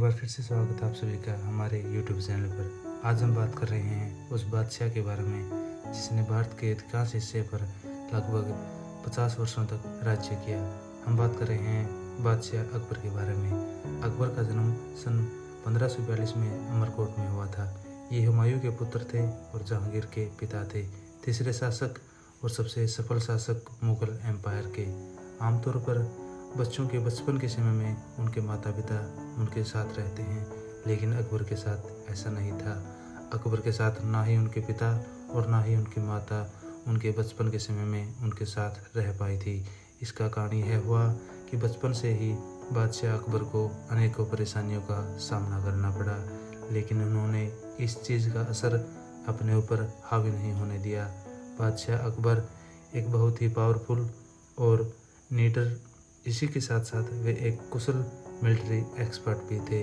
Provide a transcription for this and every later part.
बार फिर से स्वागत है आप सभी का हमारे YouTube चैनल पर। आज हम बात कर रहे हैं उस बादशाह के बारे में जिसने भारत के अधिकांश हिस्से पर लगभग 50 वर्षों तक राज्य किया। हम बात कर रहे हैं बादशाह अकबर के बारे में। अकबर का जन्म सन 1542 में अमरकोट में हुआ था। ये हुमायूं के पुत्र थे और जहांगीर के पिता थे, तीसरे शासक और सबसे सफल शासक मुगल एम्पायर के। आमतौर पर बच्चों के बचपन के समय में उनके माता पिता उनके साथ रहते हैं, लेकिन अकबर के साथ ऐसा नहीं था। अकबर के साथ ना ही उनके पिता और ना ही उनकी माता उनके बचपन के समय में उनके साथ रह पाई थी। इसका कारण यह हुआ कि बचपन से ही बादशाह अकबर को अनेकों परेशानियों का सामना करना पड़ा, लेकिन उन्होंने इस चीज़ का असर अपने ऊपर हावी नहीं होने दिया। बादशाह अकबर एक बहुत ही पावरफुल और लीडर, इसी के साथ साथ वे एक कुशल मिलिट्री एक्सपर्ट भी थे।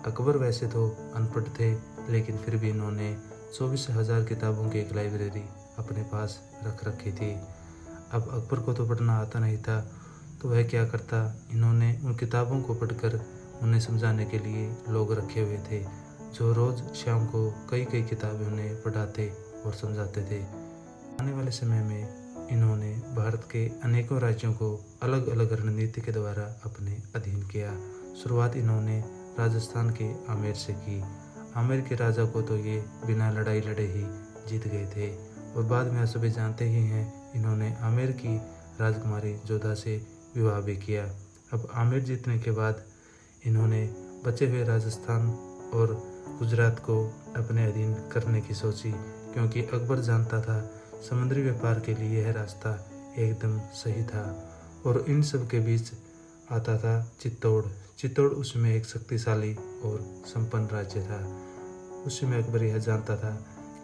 अकबर वैसे तो अनपढ़ थे, लेकिन फिर भी इन्होंने 24,000 किताबों की एक लाइब्रेरी अपने पास रख रखी थी। अब अकबर को तो पढ़ना आता नहीं था, तो वह क्या करता, इन्होंने उन किताबों को पढ़कर उन्हें समझाने के लिए लोग रखे हुए थे, जो रोज़ शाम को कई कई किताबें उन्हें पढ़ाते और समझाते थे। आने वाले समय में इन्होंने भारत के अनेकों राज्यों को अलग अलग रणनीति के द्वारा अपने अधीन किया। शुरुआत इन्होंने राजस्थान के आमेर से की। आमेर के राजा को तो ये बिना लड़ाई लड़े ही जीत गए थे, और बाद में आप सभी जानते ही हैं इन्होंने आमेर की राजकुमारी जोधा से विवाह भी किया। अब आमेर जीतने के बाद इन्होंने बचे हुए राजस्थान और गुजरात को अपने अधीन करने की सोची, क्योंकि अकबर जानता था समुद्री व्यापार के लिए यह रास्ता एकदम सही था। और इन सब के बीच आता था चित्तौड़। चित्तौड़ उसमें एक शक्तिशाली और संपन्न राज्य था। उस समय अकबर यह जानता था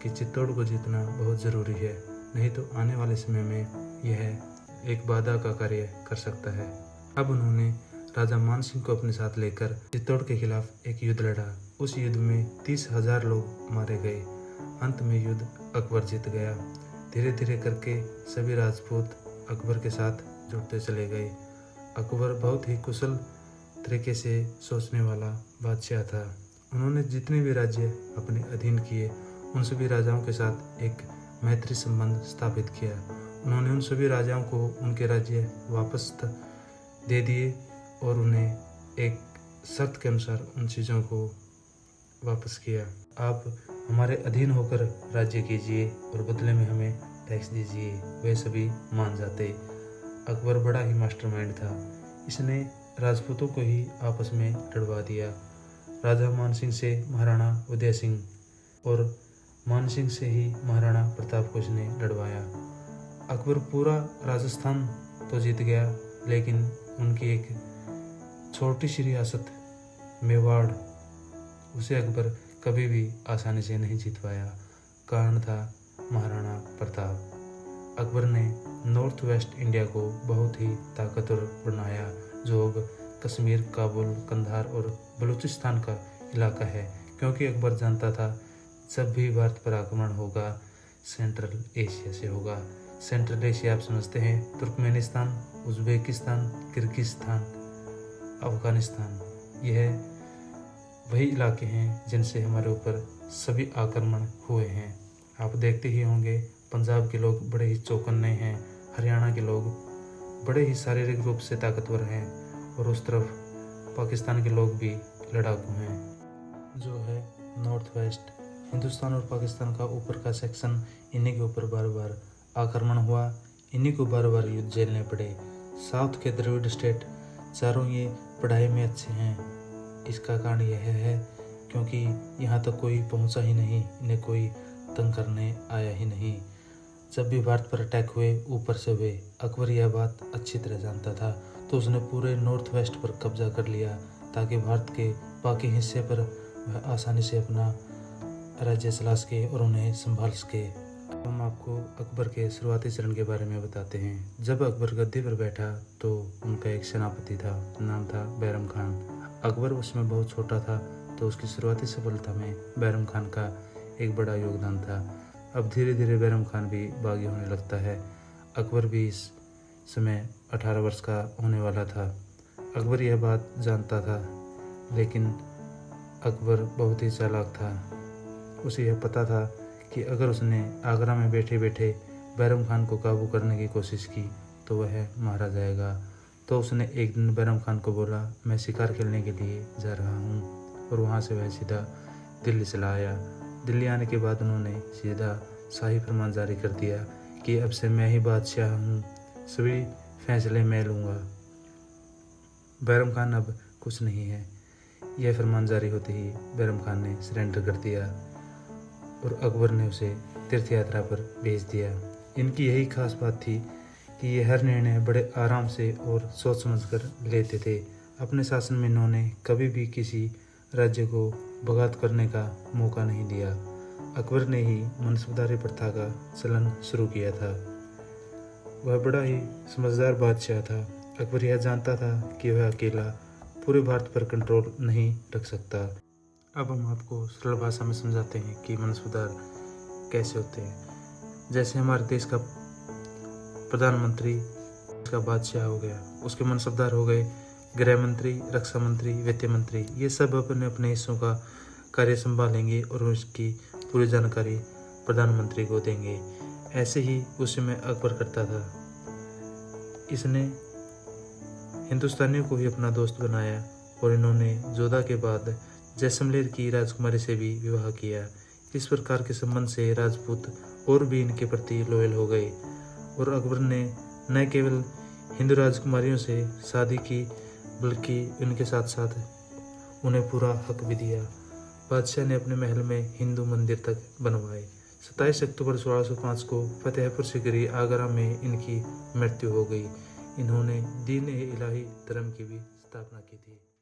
कि चित्तौड़ को जीतना बहुत ज़रूरी है, नहीं तो आने वाले समय में यह एक बाधा का कार्य कर सकता है। अब उन्होंने राजा मान सिंह को अपने साथ लेकर चित्तौड़ के खिलाफ एक युद्ध लड़ा। उस युद्ध में 30,000 लोग मारे गए। अंत में युद्ध अकबर जीत गया। धीरे धीरे करके सभी राजपूत अकबर के साथ जुड़ते चले गए। अकबर बहुत ही कुशल तरीके से सोचने वाला बादशाह था। उन्होंने जितने भी राज्य अपने अधीन किए, उन सभी राजाओं के साथ एक मैत्री संबंध स्थापित किया। उन्होंने उन सभी राजाओं को उनके राज्य वापस दे दिए और उन्हें एक शर्त के अनुसार उन चीज़ों को वापस किया। आप हमारे अधीन होकर राज्य कीजिए और बदले में हमें टैक्स दीजिए। वे सभी मान जाते। अकबर बड़ा ही मास्टरमाइंड था। इसने राजपूतों को ही आपस में लड़वा दिया। राजा मान सिंह से महाराणा उदय सिंह और मान सिंह से ही महाराणा प्रताप को इसने लड़वाया। अकबर पूरा राजस्थान तो जीत गया, लेकिन उनकी एक छोटी सी रियासत मेवाड़, उसे अकबर कभी भी आसानी से नहीं जीत पाया। कारण था महाराणा प्रताप। अकबर ने नॉर्थ वेस्ट इंडिया को बहुत ही ताकतवर बनाया, जो अब कश्मीर, काबुल, कंधार और बलूचिस्तान का इलाका है, क्योंकि अकबर जानता था जब भी भारत पर आक्रमण होगा सेंट्रल एशिया से होगा। सेंट्रल एशिया आप समझते हैं, तुर्कमेनिस्तान, उज्बेकिस्तान, किर्गिस्तान, अफगानिस्तान, यह वही इलाके हैं जिनसे हमारे ऊपर सभी आक्रमण हुए हैं। आप देखते ही होंगे पंजाब के लोग बड़े ही चौकन्ने हैं, हरियाणा के लोग बड़े ही शारीरिक रूप से ताकतवर हैं, और उस तरफ पाकिस्तान के लोग भी लड़ाकू हैं। जो है नॉर्थ वेस्ट, हिंदुस्तान और पाकिस्तान का ऊपर का सेक्शन, इन्हीं के ऊपर बार बार आक्रमण हुआ, इन्हीं को बार बार युद्ध झेलने पड़े। साउथ के द्रविड़ स्टेट चारों ये पढ़ाई में अच्छे हैं। इसका कारण यह है क्योंकि यहाँ तक कोई पहुँचा ही नहीं, इन्हें कोई तंग करने आया ही नहीं। जब भी भारत पर अटैक हुए ऊपर से हुए। अकबर यह बात अच्छी तरह जानता था, तो उसने पूरे नॉर्थ वेस्ट पर कब्जा कर लिया, ताकि भारत के बाकी हिस्से पर वह आसानी से अपना राज्य चला सके और उन्हें संभाल सके। हम आपको अकबर के शुरुआती चरण के बारे में बताते हैं। जब अकबर गद्दी पर बैठा तो उनका एक सेनापति था, नाम था बैरम खान। अकबर उसमें बहुत छोटा था, तो उसकी शुरुआती सफलता में बैरम खान का एक बड़ा योगदान था। अब धीरे धीरे बैरम खान भी बागी होने लगता है। अकबर भी इस समय 18 वर्ष का होने वाला था। अकबर यह बात जानता था, लेकिन अकबर बहुत ही चालाक था। उसे यह पता था कि अगर उसने आगरा में बैठे बैठे बैरम खान को काबू करने की कोशिश की तो वह मारा जाएगा। तो उसने एक दिन बैरम खान को बोला, मैं शिकार खेलने के लिए जा रहा हूँ, और वहाँ से वह सीधा दिल्ली चला आया। दिल्ली आने के बाद उन्होंने सीधा शाही फरमान जारी कर दिया कि अब से मैं ही बादशाह हूँ, सभी फैसले मैं लूँगा। बैरम खान अब कुछ नहीं है। यह फरमान जारी होते ही बैरम खान ने सरेंडर कर दिया और अकबर ने उसे तीर्थ यात्रा पर भेज दिया। इनकी यही खास बात थी कि ये हर निर्णय बड़े आराम से और सोच समझकर लेते थे। अपने शासन में इन्होंने कभी भी किसी राज्य को बगावत करने का मौका नहीं दिया। अकबर ने ही मनसबदारी प्रथा का चलन शुरू किया था। वह बड़ा ही समझदार बादशाह था। अकबर यह जानता था कि वह अकेला पूरे भारत पर कंट्रोल नहीं रख सकता। अब हम आपको सरल भाषा में समझाते हैं कि मनसबदार कैसे होते हैं। जैसे हमारे देश का प्रधानमंत्री का बादशाह हो गया, उसके मनसबदार हो गए गृह मंत्री, रक्षा मंत्री, वित्त मंत्री। ये सब अपने अपने हिस्सों का कार्य संभालेंगे और उसकी पूरी जानकारी प्रधानमंत्री को देंगे। ऐसे ही उस समय अकबर करता था। इसने हिंदुस्तानियों को ही अपना दोस्त बनाया और इन्होंने जोधा के बाद जैसलमेर की राजकुमारी से भी विवाह किया। इस प्रकार के संबंध से राजपूत और भी इनके प्रति लॉयल हो गए और अकबर ने न केवल हिंदू राजकुमारियों से शादी की बल्कि इनके साथ साथ उन्हें पूरा हक भी दिया। बादशाह ने अपने महल में हिंदू मंदिर तक बनवाए। 27 अक्टूबर 1605 को फतेहपुर सीकरी आगरा में इनकी मृत्यु हो गई। इन्होंने दीन-ए-इलाही धर्म की भी स्थापना की थी।